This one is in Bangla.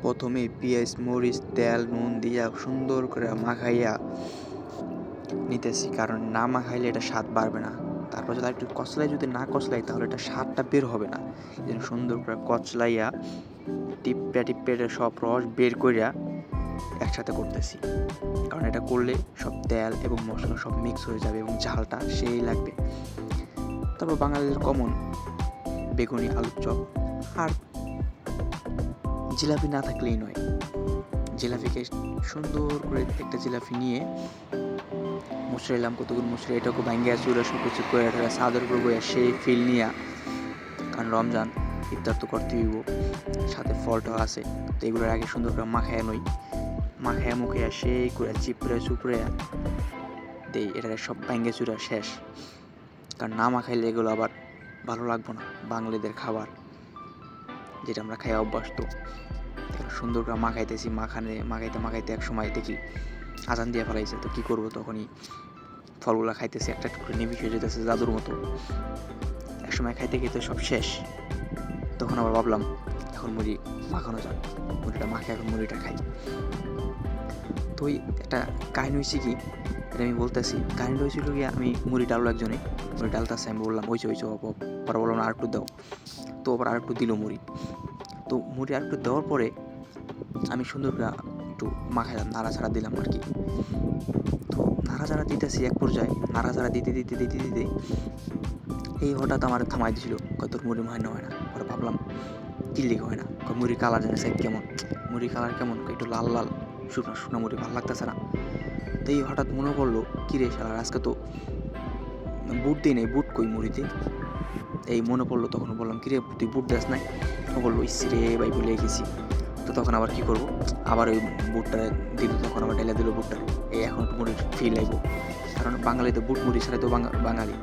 প্রথমে পেঁয়াজ মরিচ তেল নুন দিয়া সুন্দর করে মাখাইয়া নিতেছি, কারণ না মাখাইলে এটা স্বাদ বাড়বে না। তারপর যদি একটু কচলাই, যদি না কচলাই তাহলে এটা স্বাদটা বের হবে না। এই জন্য সুন্দর করে কচলাইয়া টিপ্পে টিপ্পে সব রস বের করিয়া একসাথে করতেছি, কারণ এটা করলে সব তেল এবং মশলা সব মিক্স হয়ে যাবে এবং ঝালটা সেই লাগবে। তারপর বাঙালিদের কমন বেগুনি আলুর চপ, আর জিলাপি না থাকলেই নয়। জিলাপিকে সুন্দর করে একটা জিলাপি নিয়ে মুচড়াইলাম, কতগুলো মুচড়ে এটাকে ভাঙ্গিয়া চুড়ে সব কিছু করে চাদর উপর বইয়া সেই ফিল নিয়া, কারণ রমজান ইফতার তো করতেই হইব, সাথে ফলটাও আছে। তো এগুলোর আগে সুন্দর করে মাখায়া নই, মাখায়া মুখাইয়া সেই করে চিপড়ে চুপড়ে দেই, এটা সব ভাঙ্গে চুড়া শেষ। কারণ না মাখাইলে এগুলো আবার ভালো লাগবো না। বাঙালিদের খাবার যেটা আমরা খাই অভ্যস্ত। সুন্দর করে মাখাইতেছি, মাখাইতে মাখাইতে এক সময় দেখি আজান দিয়ে ফেলাইছে। তো কী করবো, তখনই ফলগুলো খাইতেছি, একটা টুকরো নিবিষ হয়ে যেতেছে জাদুর মতো। এক সময় খাইতে খেতে সব শেষ, তখন আবার ভাবলাম এখন মুড়ি মাখানো যাক, মুড়িটা মাখে এখন মুড়িটা খাই। তো ওই একটা কাহিনী হয়েছে কি, এটা আমি বলতেছি। কাহিনীটা হয়েছিল কি, আমি মুড়ি ডাললো একজনে, মুড়ি ডালতেছে, আমি বললাম হয়েছে পরে বললাম আর একটু দাও। তো আবার আর একটু দিল মুড়ি। তো মুড়ি আর একটু দেওয়ার পরে আমি সুন্দর করে একটু মাখাইলাম, নাড়াচাড়া দিলাম আর কি। তো নাড়াচাড়া দিতেছি, এক পর্যায়ে নাড়াচাড়া দিতে দিতে দিতে দিতে এই হঠাৎ আমার থামাই দিছিল, তোর মুড়ি হয় না। পরে ভাবলাম কি লিখে হয় না, মুড়ির কালার জানে কেমন, মুড়ির কালার কেমন, একটু লাল লাল শুকনো শুকনো মুড়ি ভালো লাগতেছে না। তো এই হঠাৎ মনে পড়লো, কিরে শালার আজকে তো বুট দিই নাই, বুট কই মুড়িতে, এই মনে পড়লো। তখন বললাম কিরে তুই বুট দাস নাই? ও বললো ইসরে ভাই ভুলে গেছি। তো তখন আবার কি করবো, আবার ওই বুটটা দিল, তখন আবার ঢেলে দিল বুটটা। এই এখন একটু মুড়ির ফিল আইব, কারণ বাঙালিতে বুট মুড়ি ছাড়া তো বাঙালি